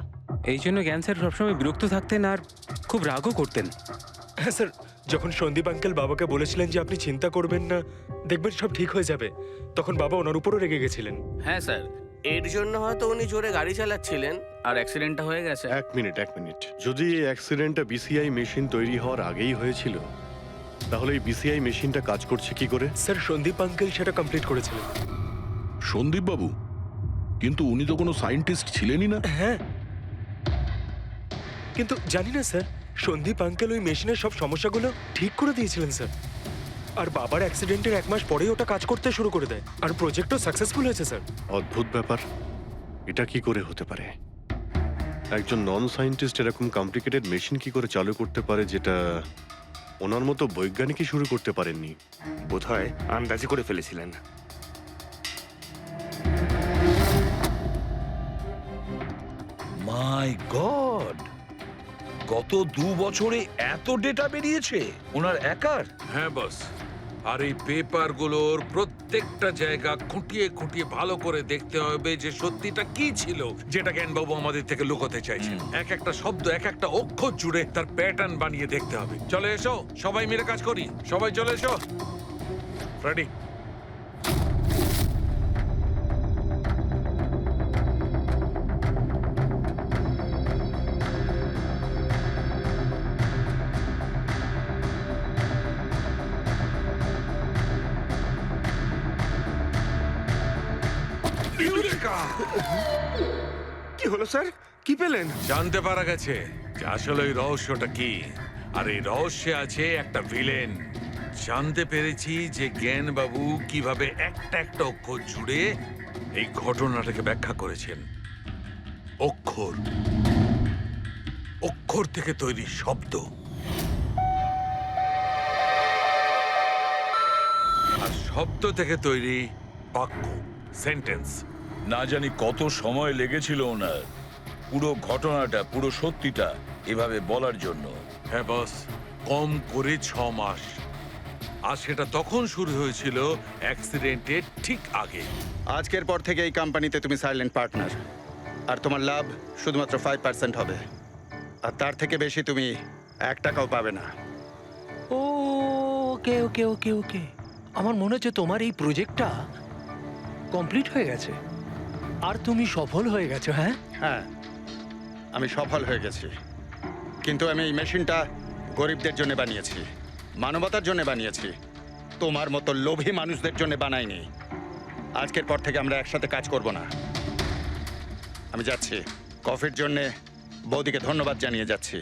এই জন্য জ্ঞান স্যার সবসময় বিরক্ত থাকতেন আর খুব রাগও করতেন। হ্যাঁ স্যার, যখন সন্দীপ আঙ্কেল বাবাকে বলেছিলেন যে আপনি চিন্তা করবেন না, দেখবেন সব ঠিক হয়ে যাবে, তখন বাবা ওনার উপরও রেগে গেছিলেন। হ্যাঁ স্যার, এর জন্য হয়তো উনি জোরে গাড়ি চালাচ্ছিলেন আর অ্যাক্সিডেন্টটা হয়ে গেছে। এক মিনিট। যদি এই অ্যাক্সিডেন্টটা বিসিআই মেশিন তৈরি হওয়ার আগেই হয়েছিল, তাহলে এই বিসিআই মেশিনটা কাজ করছে কি করে? স্যার সন্দীপ আঙ্কেল সেটা কমপ্লিট করেছিলেন। সন্দীপবাবু? কিন্তু উনি তো কোনো সায়েন্টিস্ট ছিলেনই না। হ্যাঁ, কিন্তু জানি না স্যার, সন্দীপ আঙ্কেল ওই মেশিনের সব সমস্যাগুলো ঠিক করে দিয়েছিলেন স্যার। আর বাবার অ্যাক্সিডেন্টের 1 মাস পরেই ওটা কাজ করতে শুরু করে দেয়, আর প্রজেক্টও সাকসেসফুল হয়েছে স্যার। অদ্ভুত ব্যাপার, এটা কি করে হতে পারে? একজন নন সায়েন্টিস্ট এরকম কমপ্লিকেটেড মেশিন কি করে চালু করতে পারে, যেটা ওনার মতো বৈজ্ঞানিকই শুরু করতে পারেননি? বোধহয় আন্দাজি করে ফেলেছিলেন। মাই গড, গত 2 বছরে এত ডেটা বেরিয়েছে ওনার একার? হ্যাঁ বস, আর এই পেপারগুলোর প্রত্যেকটা জায়গা খুঁটিয়ে খুঁটিয়ে ভালো করে দেখতে হবে যে সত্যিটা কি ছিল, যেটা জ্ঞানবাবু আমাদের থেকে লুকোতে চাইছেন। এক একটা শব্দ, এক একটা অক্ষর জুড়ে তার প্যাটার্ন বানিয়ে দেখতে হবে। চলে এসো, সবাই মিলে কাজ করি। সবাই চলে এসো। রেডি? কি হলো স্যার, কি পেলেন? জানতে পারা গেছে যে আসলে ওই রহস্যটা কি, আর এই রহস্যে আছে একটা ভিলেন। জানতে পেরেছি যে জ্ঞানবাবু কিভাবে একটা একটা অক্ষর জুড়ে এই ঘটনাটাকে ব্যাখ্যা করেছেন। অক্ষর, অক্ষর থেকে তৈরি শব্দ, আর শব্দ থেকে তৈরি বাক্য, সেন্টেন্স। না জানি কত সময় লেগেছিল ওনার পুরো ঘটনাটা, পুরো সত্যিটা এভাবে বলার জন্য। হ্যাঁ বস, কম করে 6 মাস। আর সেটা তখন শুরু হয়েছিল অ্যাক্সিডেন্টের ঠিক আগে। আজকের পর থেকে এই কোম্পানিতে তুমি সাইলেন্ট পার্টনার, আর তোমার লাভ শুধুমাত্র 5% হবে, আর তার থেকে বেশি তুমি 1 টাকাও পাবে না। ওকে ওকে ওকে ওকে, আমার মনে হচ্ছে তোমার এই প্রজেক্টটা কমপ্লিট হয়ে গেছে আর তুমি সফল হয়ে গেছো। হ্যাঁ হ্যাঁ, আমি সফল হয়ে গেছি, কিন্তু আমি এই মেশিনটা গরিবদের জন্য বানিয়েছি, মানবতার জন্য বানিয়েছি, তোমার মতো লোভী মানুষদের জন্য বানাইনি। আজকের পর থেকে আমরা একসাথে কাজ করব না। আমি যাচ্ছি, কফির জন্য বৌদিকে ধন্যবাদ জানিয়ে যাচ্ছি।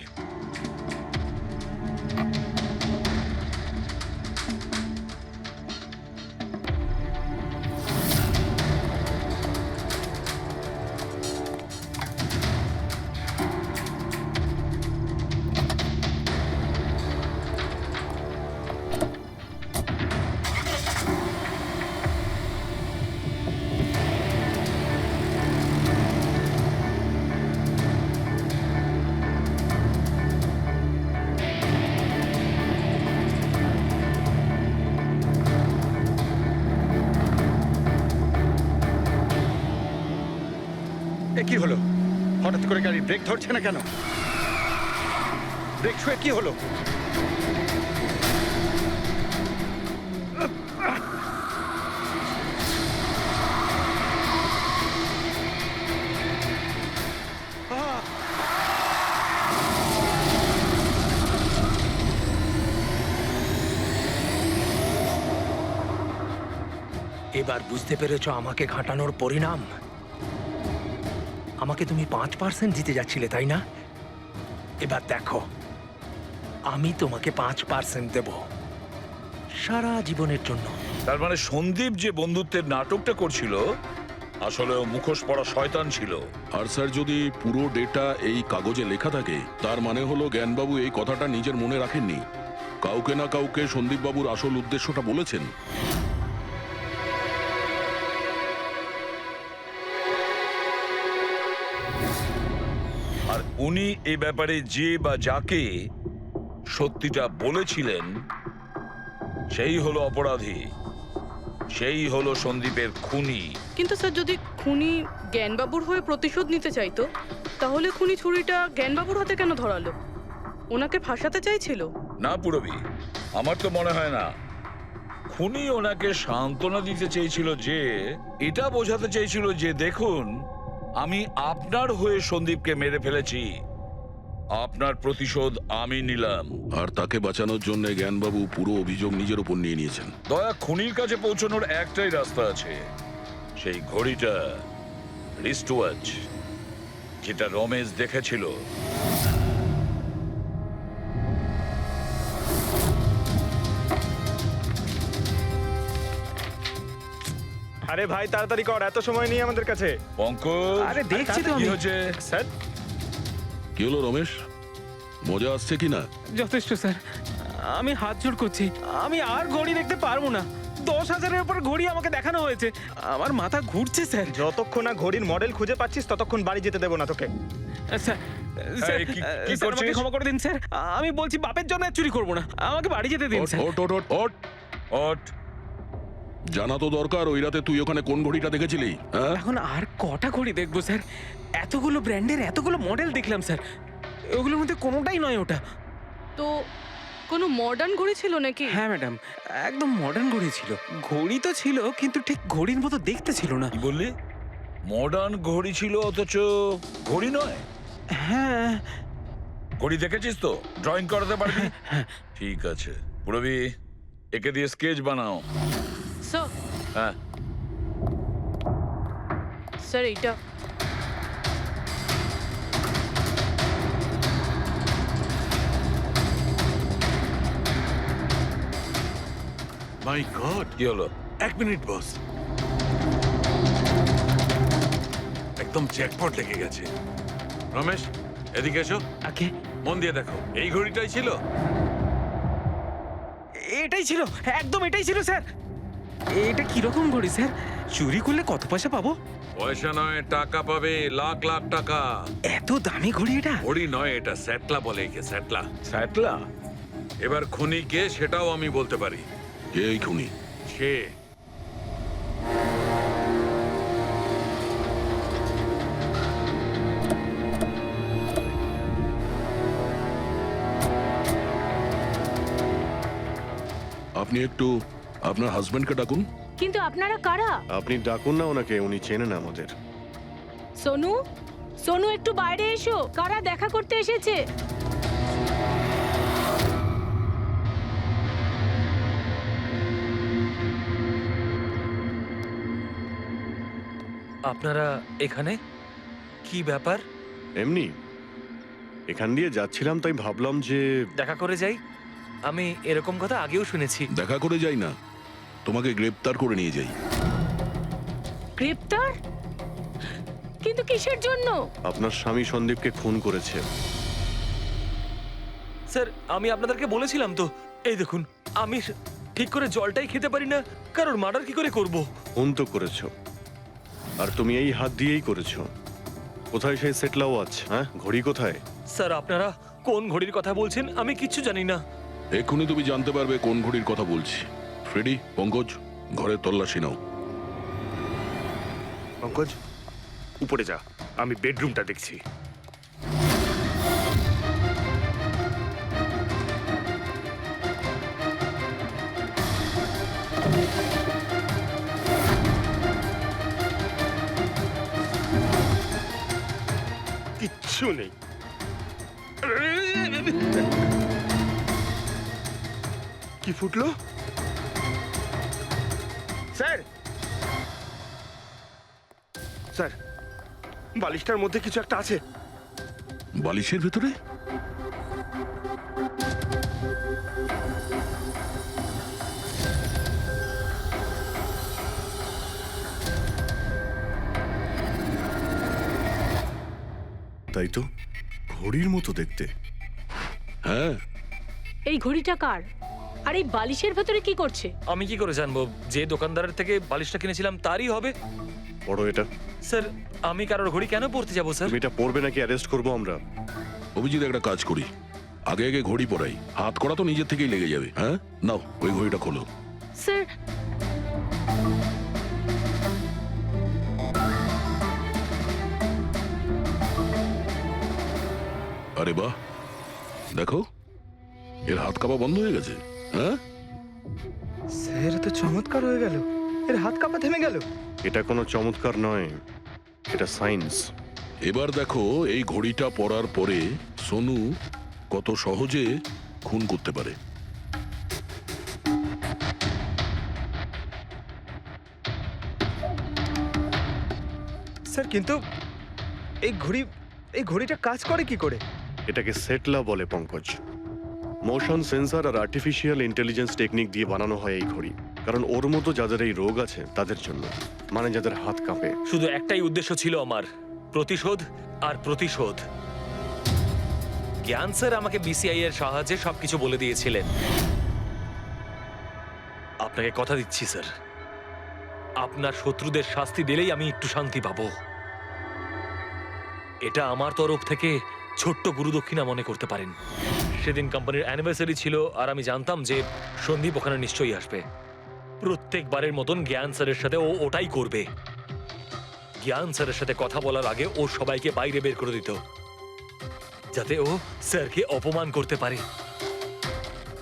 এ কি হলো? হঠাৎ করে গাড়ি ব্রেক ধরছে না কেন? ব্রেক ছুঁয়ে কি হলো? এবার বুঝতে পেরেছো আমাকে ঘাঁটানোর পরিণাম? আমাকে তুমি 5% দিতে যাচ্ছিলে, তাই না? এবার দেখো, আমি তোমাকে 5% দেব সারা জীবনের জন্য। তার মানে সন্দীপ যে বন্ধুত্বের নাটকটা করছিল আসলে ও মুখোশ পড়া শয়তান ছিল। আর স্যার, যদি পুরো ডেটা এই কাগজে লেখা থাকে, তার মানে হলো জ্ঞানবাবু এই কথাটা নিজের মনে রাখেননি, কাউকে না কাউকে সন্দীপবাবুর আসল উদ্দেশ্যটা বলেছেন। আর উনি এ ব্যাপারে যে বা যাকে সত্যিটা বলেছিলেন সেই হলো অপরাধী, সেই হলো সন্দীপের খুনি। কিন্তু স্যার, যদি খুনি জ্ঞানবাবুর হয়ে প্রতিশোধ নিতে চাইতো, তাহলে খুনি ছুরিটা জ্ঞানবাবুর হাতে কেন ধরালো? ওনাকে ফাঁসাতে চাইছিল? না পুরবী, আমার তো মনে হয় না। খুনি ওনাকে সান্ত্বনা দিতে চেয়েছিল, যে এটা বোঝাতে চেয়েছিল যে দেখুন, আমি আপনার হয়ে সন্দীপকে মেরে ফেলেছি, আপনার প্রতিশোধ আমি নিলাম। আর তাকে বাঁচানোর জন্য জ্ঞানবাবু পুরো অভিযোগ নিজের উপর নিয়ে নিয়েছেন। দয়া, খুনির কাছে পৌঁছানোর একটাই রাস্তা আছে, সেই ঘড়িটা, রিস্ট ওয়াচ, যেটা রমেশ দেখেছিল। আরে ভাই তাড়াতাড়ি কর, এত সময় নেই আমাদের কাছে। পঙ্কজ, আরে দেখছি তো কি আমি। হচ্ছে? স্যার, কি হলো রমেশ, মজা আসছে কি না? যথেষ্ট স্যার, আমি হাত জোড় করছি, আমি আর ঘড়ি দেখতে পারবো না। 10,000-এর উপর ঘড়ি আমাকে দেখানো হয়েছে, আমার মাথা ঘুরছে স্যার। যতক্ষণ না ঘড়ির মডেল খুঁজে পাচ্ছিস ততক্ষণ বাড়ি যেতে দেবো না তোকে। স্যার, স্যার, এই, কি স্যার, আমাকে করছিস? ক্ষমা করে দিন স্যার, আমি বলছি বাপের জন্য আর চুরি করবো না, আমাকে বাড়ি যেতে দিন স্যার। ওট ওট ওট ওট ওঠ। জানা তো দরকার, ওই রাতে তুই ওখানে কোন ঘড়িটা দেখেছিলি? হ্যাঁ, এখন আর কটা ঘড়ি দেখবো স্যার? এতগুলো ব্র্যান্ডের এতগুলো মডেল দেখলাম স্যার, ওগুলোর মধ্যে কোনোটাই নয় ওটা। তো কোনো মডার্ন ঘড়ি ছিল নাকি? হ্যাঁ ম্যাডাম, একদম মডার্ন ঘড়ি ছিল। ঘড়ি তো ছিল, কিন্তু ঠিক ঘড়ির মতো দেখতে ছিল না। কি বললি? মডার্ন ঘড়ি ছিল অথচ ঘড়ি নয়? হ্যাঁ। ঘড়ি দেখেছিস তো? ড্রয়িং করাতে পারবি? ঠিক আছে পুরবী, একে দিয়ে স্কেচ বানাও। স্যার, হ্যাঁ, স্যার এইটা। মাই গড, কি হলো? 1 মিনিট বস, একদম জ্যাকপট লেগে গেছে। রমেশ, এদিকে এসো। আগে মন দিয়ে দেখো, এই ঘড়িটাই ছিল। এটাই ছিল, একদম এটাই ছিল স্যার। এটা কিরকম ঘড়ি স্যার? চুরি করলে কত পয়সা পাবো? পয়সা নয়, টাকা পাবে, লাখ লাখ টাকা। এত দামি ঘড়ি এটা? ঘড়ি নয়, এটা স্যাটলা বলে একে, স্যাটলা। স্যাটলা? এবার খুনি কে সেটাও আমি বলতে পারি। কে এই খুনি? সে আপনি একটু আপনার হাজবেন্ডকে ডাকুন। কিন্তু আপনারা কারা? আপনি ডাকুন না ওনাকে, উনি চেনেন আমাদের। সোনু, সোনু একটু বাইরে এসো, কারা দেখা করতে এসেছে? আপনারা এখানে কি ব্যাপার? এমনি এখান দিয়ে যাচ্ছিলাম তাই ভাবলাম যে দেখা করে যাই। আমি এরকম কথা আগেও শুনেছি। দেখা করে যাই না, তোমাকে গ্রেপ্তার করে নিয়ে যাই। গ্রেপ্তার? কিন্তু কিসের জন্য? আপনার স্বামী সন্দীপকে খুন করেছে। স্যার আমি আপনাদেরকে বলেছিলাম তো, এই দেখুন আমি ঠিক করে জলটাই খেতে পারি না, কারোর মার্ডার কি করে করব? খুন তো করেছো, আর তুমি এই হাত দিয়েই করেছো। কোথায় সেই সেটলা ওয়াচ? হ্যাঁ, ঘড়ি কোথায়? স্যার আপনারা কোন ঘড়ির কথা বলছেন আমি কিচ্ছু জানি না। এক্ষুনি তুমি জানতে পারবে কোন ঘড়ির কথা বলছি। ফ্রেডি, পঙ্কজ, ঘরের তল্লাশি নাও। পঙ্কজ উপরে যা, আমি বেডরুমটা দেখছি। কিচ্ছু নেই। কি ফুটলো? স্যার, স্যার, বালিশটার মধ্যে কিছু একটা আছে। বালিশের ভেতরে? তাই তো, ঘড়ির মতো দেখতে। হ্যাঁ। এই ঘড়িটা কার? আর এই বালিশের ভেতরে কি করছে? আমি কি করে জানবো? যে দোকানদারের থেকে বালিশটা কিনেছিলাম তারই হবে। পড়ো এটা। স্যার আমি কারোর ঘড়ি কেন পড়তে যাবো স্যার? তুমি এটা পড়বে নাকি অ্যারেস্ট করবো আমরা? অভিজিৎ, একটা কাজ করি, আগে আগে ঘড়ি পরাই, হাত করা তো নিজের থেকেই লেগে যাবে। হ্যাঁ, নাও ওই ঘড়িটা খোলো। স্যার, আরে বাহ, দেখো এর হাত কাঁপা বন্ধ হয়ে গেছে। হ্যাঁ স্যার, তো চমৎকার হয়ে গেল, এর হাত কাঁপা থেমে গেল। এটা কোনো চমৎকার নয়, এটা সায়েন্স। এবার দেখো এই ঘড়িটা পরার পরে সোনু কত সহজে খুন করতে পারে। স্যার কিন্তু এই ঘড়িটা কাজ করে কি করে? এটাকে সেটলা বলে পঙ্কজ। মোশন সেন্সর আর আর্টিফিশিয়াল ইন্টেলিজেন্স টেকনিক দিয়ে বানানো হয় এই ঘড়ি, কারণ ওর মতো যাদের এই রোগ আছে তাদের জন্য, মানে যাদের হাত কাঁপে। শুধু একটাই উদ্দেশ্য ছিল আমার, প্রতিশোধ আর প্রতিশোধ। জ্ঞান স্যার আমাকে বিসিআই এর সাহায্যে সবকিছু বলে দিয়েছিলেন। আপনাকে কথা দিচ্ছি স্যার, আপনার শত্রুদের শাস্তি দিলেই আমি একটু শান্তি পাবো। এটা আমার তরফ থেকে ছোট্ট গুরুদক্ষিণা মনে করতে পারেন। সেদিন কোম্পানির অ্যানিভার্সারি ছিল আর আমি জানতাম যে সন্দীপ ওখানে নিশ্চয়ই আসবে। প্রত্যেকবারের মতন জ্ঞান স্যারের সাথে ও ওটাই করবে। জ্ঞান স্যারের সাথে কথা বলার আগে ও সবাইকে বাইরে বের করে দিত, যাতে ও স্যারকে অপমান করতে পারে।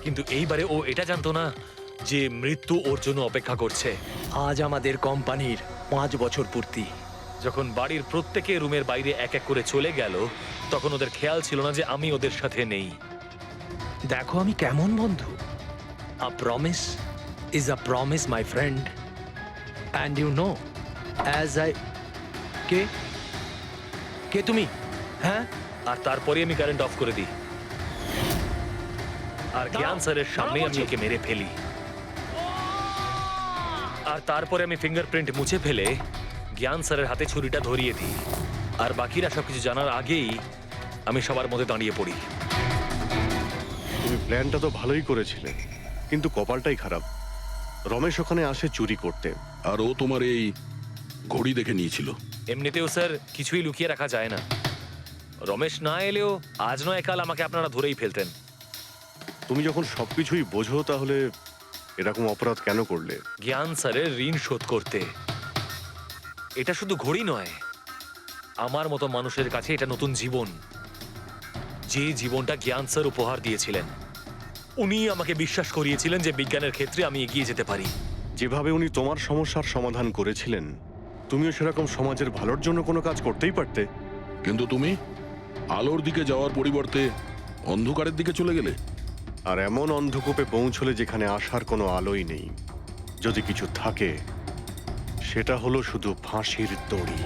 কিন্তু এইবারে ও এটা জানতো না যে মৃত্যু ওর জন্য অপেক্ষা করছে। আজ আমাদের কোম্পানির 5 বছর পূর্তি। যখন বাড়ির প্রত্যেকে রুমের বাইরে এক এক করে চলে গেল, তখন ওদের খেয়াল ছিল না যে আমি ওদের সাথে নেই। দেখো আমি কেমন বন্ধু। A promise is a promise my friend, and you know as I কে কে তুমি? হ্যাঁ, আর তারপরে আমি কারেন্ট অফ করে দিই আর জ্ঞান স্যারের সামনে আমি ওকে মেরে ফেলি। আর তারপরে আমি ফিঙ্গারপ্রিন্ট মুছে ফেলে জ্ঞান স্যারের হাতে ছুরিটা ধরিয়ে দিই। আর বাকিরা সবকিছু জানার আগেই আমি সবার মধ্যে দাঁড়িয়ে পড়ি। তুমি প্ল্যানটা তো ভালোই করেছিলে, কিন্তু কপালটাই খারাপ। রমেশ ওখানে আসে চুরি করতে, আর ও তোমার এই ঘড়ি দেখে নিয়েছিল। এমনিতেও স্যার কিছুই লুকিয়ে রাখা যায় না। রমেশ না এলেও আজ নয় কাল আমাকে আপনারা ধরেই ফেলতেন। তুমি যখন সবকিছুই বোঝো তাহলে এরকম অপরাধ কেন করলে? জ্ঞান স্যারের ঋণ শোধ করতে। এটা শুধু ঘড়ি নয়, আমার মতো মানুষের কাছে এটা নতুন জীবন, যে জীবনটা জ্ঞান স্যার উপহার দিয়েছিলেন। উনি আমাকে বিশ্বাস করিয়েছিলেন যে বিজ্ঞানের ক্ষেত্রে আমি এগিয়ে যেতে পারি। যেভাবে উনি তোমার সমস্যার সমাধান করেছিলেন, তুমিও সেরকম সমাজের ভালোর জন্য কোনো কাজ করতেই পারতে। কিন্তু তুমি আলোর দিকে যাওয়ার পরিবর্তে অন্ধকারের দিকে চলে গেলে। আর এমন অন্ধকূপে পৌঁছলে যেখানে আসার কোনো আলোই নেই। যদি কিছু থাকে সেটা হলো শুধু ফাঁসির দড়ি।